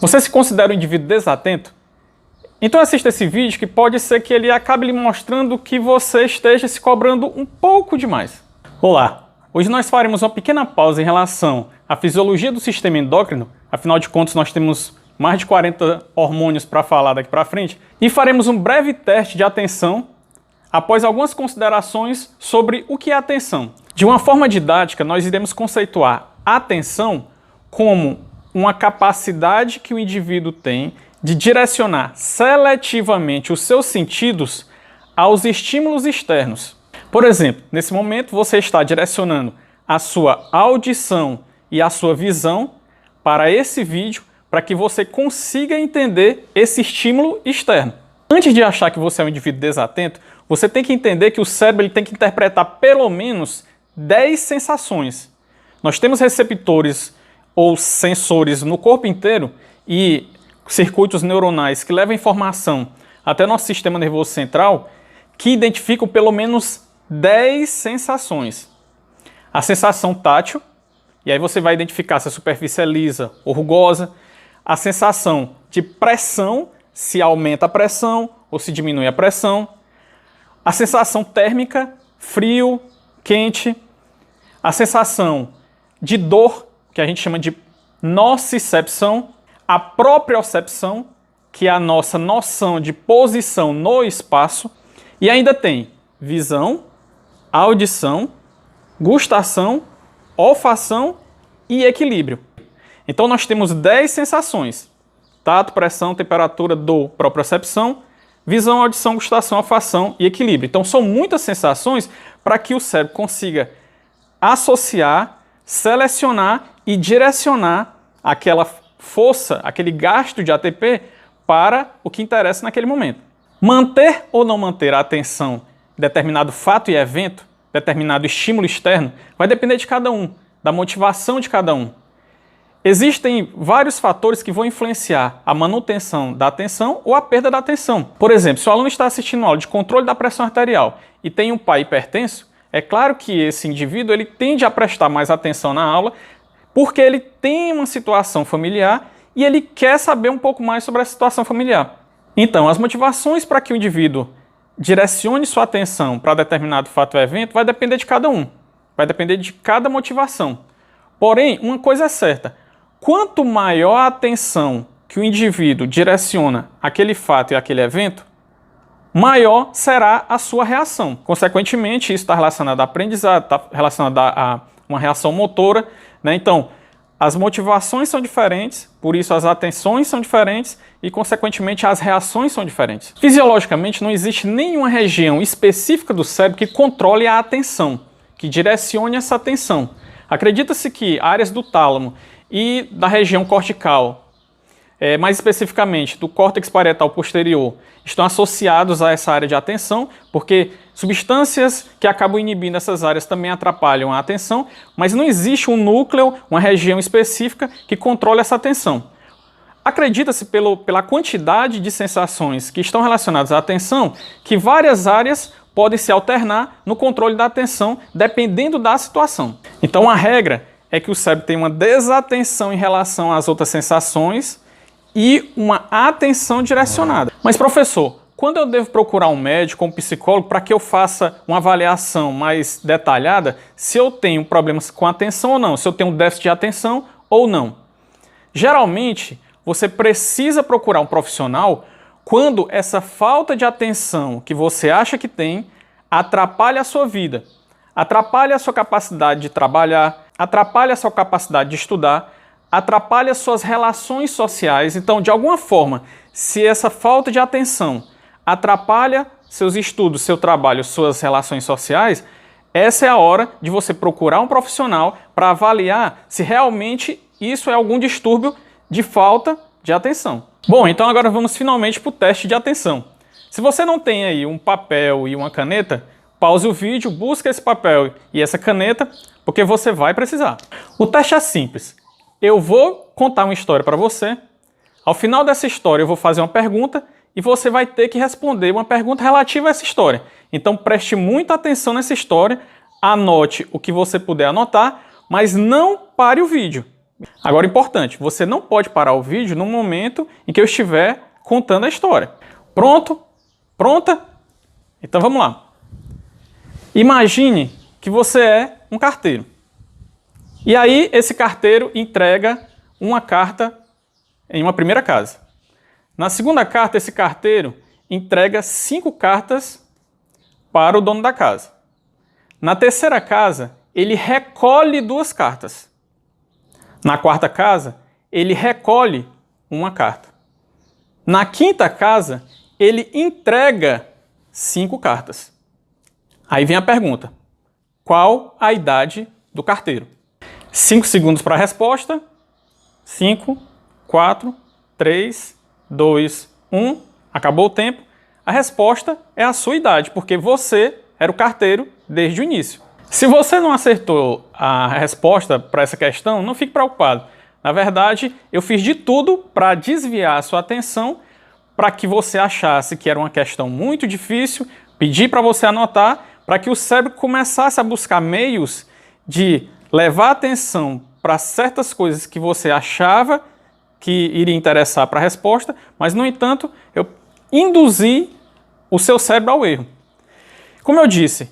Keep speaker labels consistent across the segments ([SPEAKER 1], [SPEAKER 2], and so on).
[SPEAKER 1] Você se considera um indivíduo desatento? Então assista esse vídeo que pode ser que ele acabe lhe mostrando que você esteja se cobrando um pouco demais. Olá! Hoje nós faremos uma pequena pausa em relação à fisiologia do sistema endócrino, afinal de contas nós temos mais de 40 hormônios para falar daqui para frente, e faremos um breve teste de atenção após algumas considerações sobre o que é atenção. De uma forma didática, nós iremos conceituar a atenção como uma capacidade que o indivíduo tem de direcionar seletivamente os seus sentidos aos estímulos externos. Por exemplo, nesse momento você está direcionando a sua audição e a sua visão para esse vídeo para que você consiga entender esse estímulo externo. Antes de achar que você é um indivíduo desatento, você tem que entender que o cérebro ele tem que interpretar pelo menos 10 sensações. Nós temos receptores ou sensores no corpo inteiro e circuitos neuronais que levam informação até nosso sistema nervoso central que identificam pelo menos 10 sensações. A sensação tátil, e aí você vai identificar se a superfície é lisa ou rugosa. A sensação de pressão, se aumenta a pressão ou se diminui a pressão. A sensação térmica, frio, quente. A sensação de dor, que a gente chama de nocicepção. A propriocepção, que é a nossa noção de posição no espaço. E ainda tem visão, audição, gustação, olfação e equilíbrio. Então nós temos 10 sensações: tato, pressão, temperatura, dor, propriocepção, visão, audição, gustação, olfação e equilíbrio. Então são muitas sensações para que o cérebro consiga associar, selecionar e direcionar aquela força, aquele gasto de ATP para o que interessa naquele momento. Manter ou não manter a atenção em determinado fato e evento, determinado estímulo externo, vai depender de cada um, da motivação de cada um. Existem vários fatores que vão influenciar a manutenção da atenção ou a perda da atenção. Por exemplo, se o aluno está assistindo uma aula de controle da pressão arterial e tem um pai hipertenso, é claro que esse indivíduo ele tende a prestar mais atenção na aula porque ele tem uma situação familiar e ele quer saber um pouco mais sobre a situação familiar. Então, as motivações para que o indivíduo direcione sua atenção para determinado fato ou evento vai depender de cada um, vai depender de cada motivação. Porém, uma coisa é certa: quanto maior a atenção que o indivíduo direciona àquele fato e àquele evento, maior será a sua reação. Consequentemente, isso está relacionado a aprendizado, está relacionado a uma reação motora, né? Então, as motivações são diferentes, por isso as atenções são diferentes e, consequentemente, as reações são diferentes. Fisiologicamente, não existe nenhuma região específica do cérebro que controle a atenção, que direcione essa atenção. Acredita-se que áreas do tálamo e da região cortical, mais especificamente do córtex parietal posterior, estão associados a essa área de atenção, porque substâncias que acabam inibindo essas áreas também atrapalham a atenção, mas não existe um núcleo, uma região específica que controle essa atenção. Acredita-se pela quantidade de sensações que estão relacionadas à atenção que várias áreas podem se alternar no controle da atenção dependendo da situação. Então a regra é que o cérebro tem uma desatenção em relação às outras sensações e uma atenção direcionada. Mas professor, quando eu devo procurar um médico ou um psicólogo para que eu faça uma avaliação mais detalhada se eu tenho problemas com atenção ou não, se eu tenho um déficit de atenção ou não? Geralmente, você precisa procurar um profissional quando essa falta de atenção que você acha que tem atrapalha a sua vida, atrapalha a sua capacidade de trabalhar, atrapalha a sua capacidade de estudar, atrapalha suas relações sociais. Então, de alguma forma, se essa falta de atenção atrapalha seus estudos, seu trabalho, suas relações sociais, essa é a hora de você procurar um profissional para avaliar se realmente isso é algum distúrbio de falta de atenção. Bom, então agora vamos finalmente para o teste de atenção. Se você não tem aí um papel e uma caneta, pause o vídeo, busque esse papel e essa caneta, porque você vai precisar. O teste é simples. Eu vou contar uma história para você. Ao final dessa história eu vou fazer uma pergunta e você vai ter que responder uma pergunta relativa a essa história. Então preste muita atenção nessa história, anote o que você puder anotar, mas não pare o vídeo. Agora, importante, você não pode parar o vídeo no momento em que eu estiver contando a história. Pronto? Pronta? Então vamos lá. Imagine que você é um carteiro. E aí esse carteiro entrega uma carta em uma primeira casa. Na segunda carta, esse carteiro entrega 5 cartas para o dono da casa. Na terceira casa, ele recolhe 2 cartas. Na quarta casa, ele recolhe uma carta. Na quinta casa, ele entrega 5 cartas. Aí vem a pergunta: qual a idade do carteiro? 5 segundos para a resposta. 5, 4, 3, 2, 1. Acabou o tempo. A resposta é a sua idade, porque você era o carteiro desde o início. Se você não acertou a resposta para essa questão, não fique preocupado. Na verdade, eu fiz de tudo para desviar a sua atenção para que você achasse que era uma questão muito difícil, pedi para você anotar, para que o cérebro começasse a buscar meios de levar a atenção para certas coisas que você achava que iria interessar para a resposta, mas, no entanto, eu induzi o seu cérebro ao erro. Como eu disse,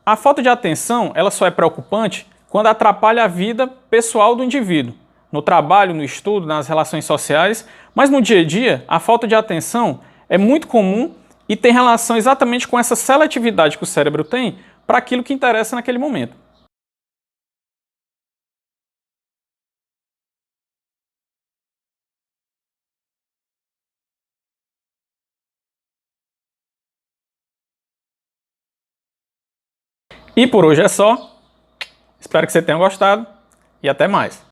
[SPEAKER 1] a falta de atenção ela só é preocupante quando atrapalha a vida pessoal do indivíduo, no trabalho, no estudo, nas relações sociais, mas no dia a dia a falta de atenção é muito comum e tem relação exatamente com essa seletividade que o cérebro tem para aquilo que interessa naquele momento. E por hoje é só. Espero que você tenha gostado e até mais.